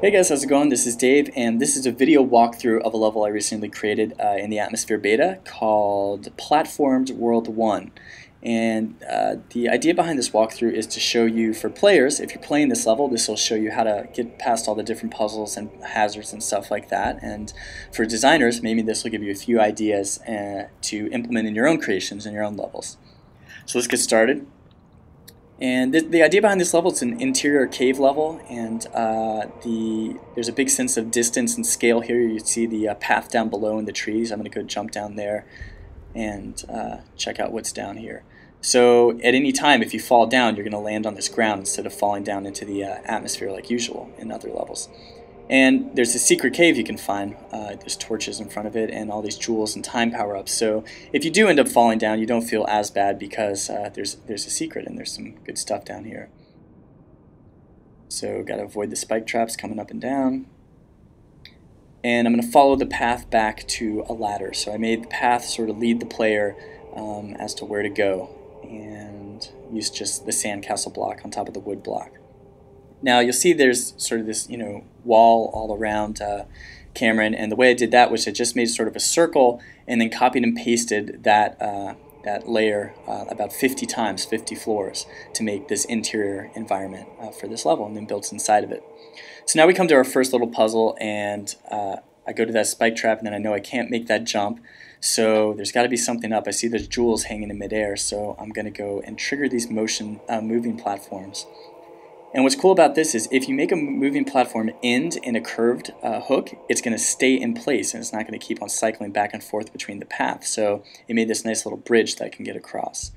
Hey guys, how's it going? This is Dave, and this is a video walkthrough of a level I recently created in the Atmosphere beta called Platformed World 1. And the idea behind this walkthrough is to show you, for players, if you're playing this level, this will show you how to get past all the different puzzles and hazards and stuff like that. And for designers, maybe this will give you a few ideas to implement in your own creations and your own levels. So let's get started. And the idea behind this level is an interior cave level, and there's a big sense of distance and scale here. You see the path down below in the trees. I'm going to go jump down there and check out what's down here. So at any time, if you fall down, you're going to land on this ground instead of falling down into the atmosphere like usual in other levels. And there's a secret cave you can find. There's torches in front of it and all these jewels and time power-ups. So if you do end up falling down, you don't feel as bad because there's a secret and there's some good stuff down here. So got to avoid the spike traps coming up and down. And I'm going to follow the path back to a ladder. So I made the path sort of lead the player as to where to go, and use just the sandcastle block on top of the wood block. Now you'll see there's sort of this, wall all around Cameron, and the way I did that was I just made sort of a circle and then copied and pasted that layer about 50 times, 50 floors, to make this interior environment for this level, and then built inside of it. So now we come to our first little puzzle, and I go to that spike trap, and then I know I can't make that jump, so there's got to be something up. I see there's jewels hanging in midair, so I'm going to go and trigger these moving platforms. And what's cool about this is if you make a moving platform end in a curved hook, it's going to stay in place and it's not going to keep on cycling back and forth between the paths. So it made this nice little bridge that I can get across.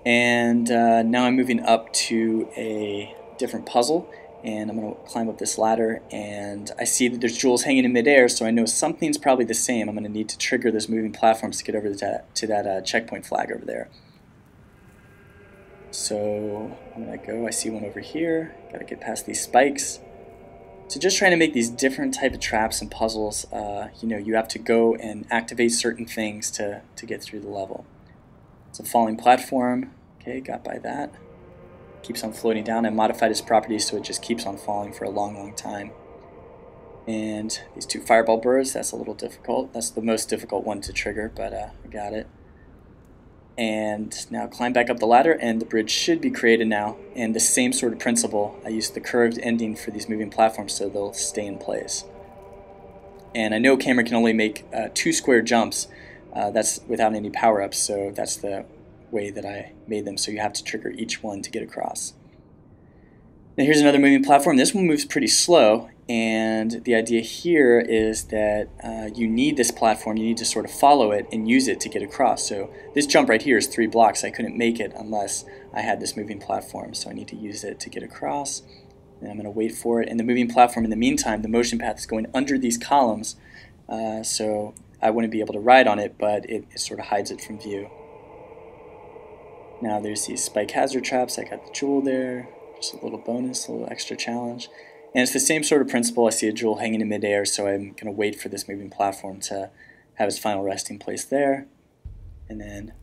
And now I'm moving up to a different puzzle, and I'm going to climb up this ladder, and I see that there's jewels hanging in midair, so I know something's probably the same. I'm going to need to trigger those moving platforms to get over to that checkpoint flag over there. So I'm going to go, I see one over here, got to get past these spikes. So just trying to make these different type of traps and puzzles, you have to go and activate certain things to get through the level. It's a falling platform, okay, got by that. Keeps on floating down. I modified its properties so it just keeps on falling for a long time. And these two fireball birds, that's a little difficult. That's the most difficult one to trigger, but I got it. And now climb back up the ladder, and the bridge should be created now. And the same sort of principle, I used the curved ending for these moving platforms so they'll stay in place. And I know Cameron can only make 2 square jumps. That's without any power-ups, so that's the way that I made them. So you have to trigger each one to get across. Now here's another moving platform. This one moves pretty slow, and the idea here is that you need this platform, you need to sort of follow it and use it to get across. So this jump right here is 3 blocks. I couldn't make it unless I had this moving platform, so I need to use it to get across. And I'm going to wait for it. And the moving platform, in the meantime, the motion path is going under these columns, so I wouldn't be able to ride on it, but it sort of hides it from view. Now there's these spike hazard traps. I got the jewel there. Just a little bonus, a little extra challenge. And it's the same sort of principle. I see a jewel hanging in midair, so I'm going to wait for this moving platform to have its final resting place there. And then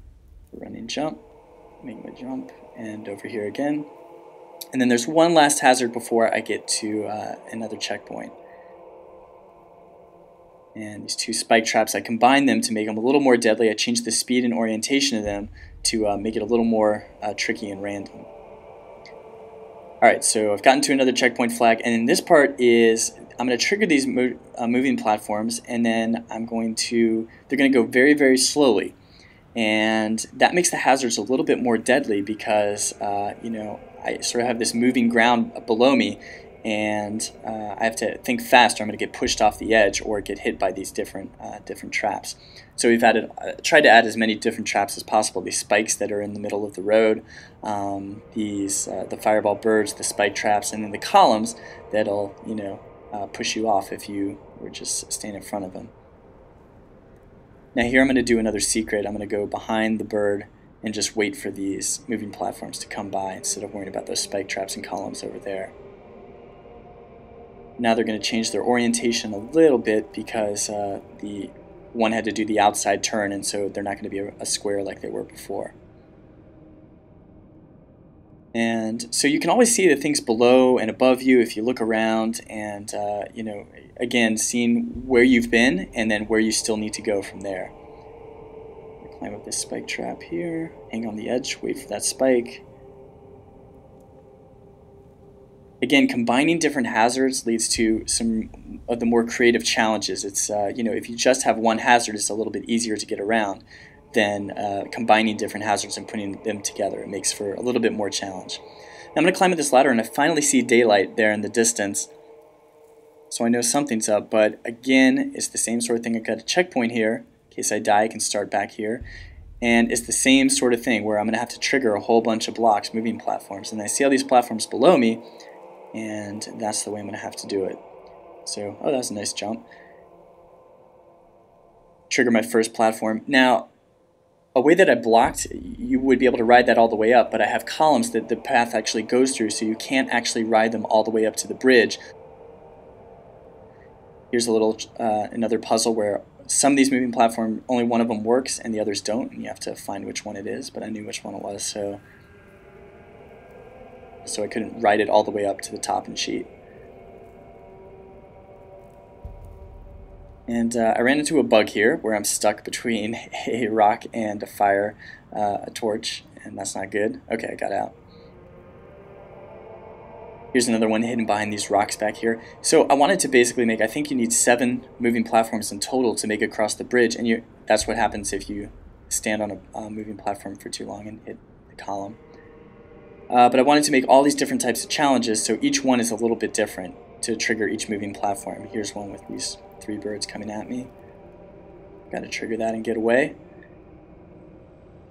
running jump, make my jump, and over here again. And then there's one last hazard before I get to another checkpoint. And these 2 spike traps, I combined them to make them a little more deadly. I changed the speed and orientation of them to make it a little more tricky and random. Alright, so I've gotten to another checkpoint flag, and then this part is I'm going to trigger these moving platforms, and then they're going to go very, very slowly. And that makes the hazards a little bit more deadly because, I sort of have this moving ground below me, and I have to think faster. I'm going to get pushed off the edge or get hit by these different traps. So we've tried to add as many different traps as possible. These spikes that are in the middle of the road, the fireball birds, the spike traps, and then the columns that'll push you off if you were just staying in front of them. Now here I'm going to do another secret. I'm going to go behind the bird and just wait for these moving platforms to come by instead of worrying about those spike traps and columns over there. Now they're going to change their orientation a little bit because the one had to do the outside turn, and so they're not going to be a square like they were before. And so you can always see the things below and above you if you look around, and you know, again, seeing where you've been and then where you still need to go from there. Climb up this spike trap here, hang on the edge, wait for that spike. Again, combining different hazards leads to some of the more creative challenges. It's you know, if you just have one hazard, it's a little bit easier to get around than combining different hazards and putting them together. It makes for a little bit more challenge. Now I'm going to climb up this ladder, and I finally see daylight there in the distance, so I know something's up. But again, it's the same sort of thing. I've got a checkpoint here. In case I die, I can start back here. And it's the same sort of thing where I'm going to have to trigger a whole bunch of blocks, moving platforms. And I see all these platforms below me, and that's the way I'm going to have to do it. So, oh, that was a nice jump. Trigger my first platform. Now, a way that I blocked, you would be able to ride that all the way up, but I have columns that the path actually goes through, so you can't actually ride them all the way up to the bridge. Here's a little another puzzle where some of these moving platforms, only one of them works and the others don't, and you have to find which one it is, but I knew which one it was, so I couldn't ride it all the way up to the top and sheet. And I ran into a bug here where I'm stuck between a rock and a fire, a torch, and that's not good. Okay, I got out. Here's another one hidden behind these rocks back here. So I wanted to basically make, I think you need 7 moving platforms in total to make it across the bridge, and that's what happens if you stand on a moving platform for too long and hit the column. But I wanted to make all these different types of challenges, so each one is a little bit different to trigger each moving platform. Here's one with these 3 birds coming at me. Got to trigger that and get away.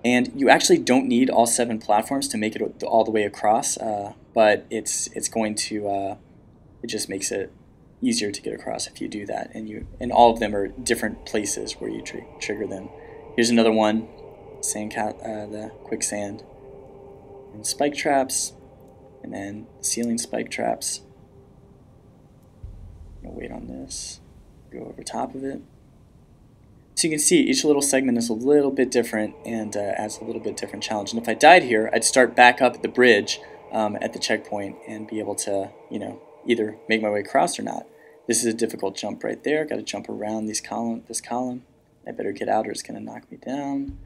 And you actually don't need all 7 platforms to make it all the way across, but it's going to it just makes it easier to get across if you do that. And all of them are different places where you trigger them. Here's another one, the quicksand and spike traps, and then ceiling spike traps. I'm gonna wait on this. Go over top of it. So you can see each little segment is a little bit different and adds a little bit different challenge. And if I died here, I'd start back up at the bridge at the checkpoint and be able to, you know, either make my way across or not. This is a difficult jump right there. Got to jump around this column. I better get out or it's going to knock me down.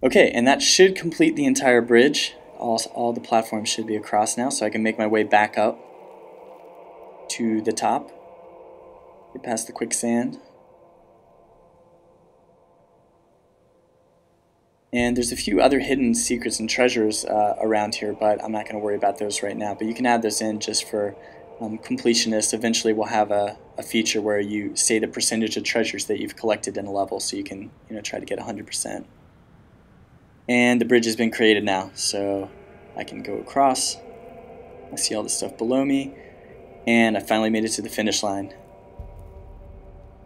Okay, and that should complete the entire bridge. All the platforms should be across now, so I can make my way back up to the top. Get past the quicksand. And there's a few other hidden secrets and treasures around here, but I'm not going to worry about those right now. But you can add those in just for completionists. Eventually we'll have a feature where you say the percentage of treasures that you've collected in a level, so you can, you know, try to get 100%. And the bridge has been created now, so I can go across. I see all the stuff below me, and I finally made it to the finish line.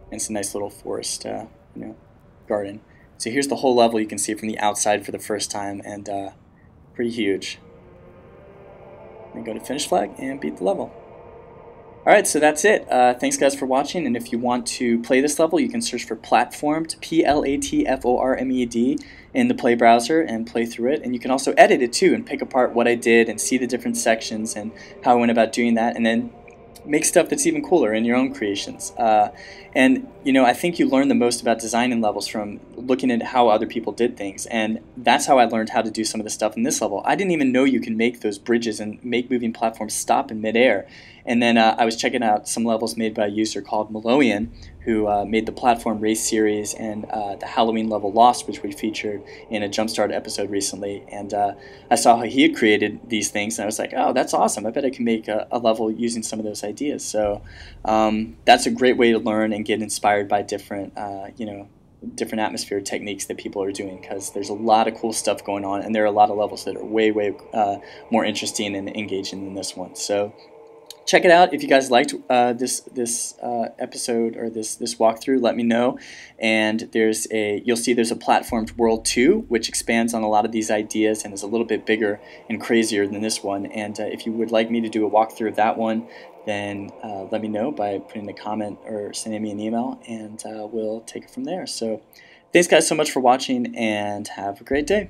And it's a nice little forest, you know, garden. So here's the whole level you can see from the outside for the first time, and pretty huge. And go to finish flag and beat the level. Alright, so that's it. Thanks guys for watching, and if you want to play this level, you can search for Platformed, Platformed, in the Play browser and play through it. And you can also edit it too and pick apart what I did and see the different sections and how I went about doing that, and then make stuff that's even cooler in your own creations. And you know, I think you learn the most about designing levels from looking at how other people did things, and that's how I learned how to do some of the stuff in this level. I didn't even know you can make those bridges and make moving platforms stop in midair. And then I was checking out some levels made by a user called Meloian, who made the Platform Race series and the Halloween level Lost, which we featured in a Jumpstart episode recently. And I saw how he had created these things, and I was like, oh, that's awesome. I bet I can make a level using some of those ideas. So that's a great way to learn and get inspired by different, you know, different atmosphere techniques that people are doing, because there's a lot of cool stuff going on, and there are a lot of levels that are way more interesting and engaging than this one. So check it out. If you guys liked this episode or this walkthrough, let me know. And you'll see there's a Platformed World 2, which expands on a lot of these ideas and is a little bit bigger and crazier than this one. And if you would like me to do a walkthrough of that one, then let me know by putting a comment or sending me an email, and we'll take it from there. So thanks guys so much for watching, and have a great day.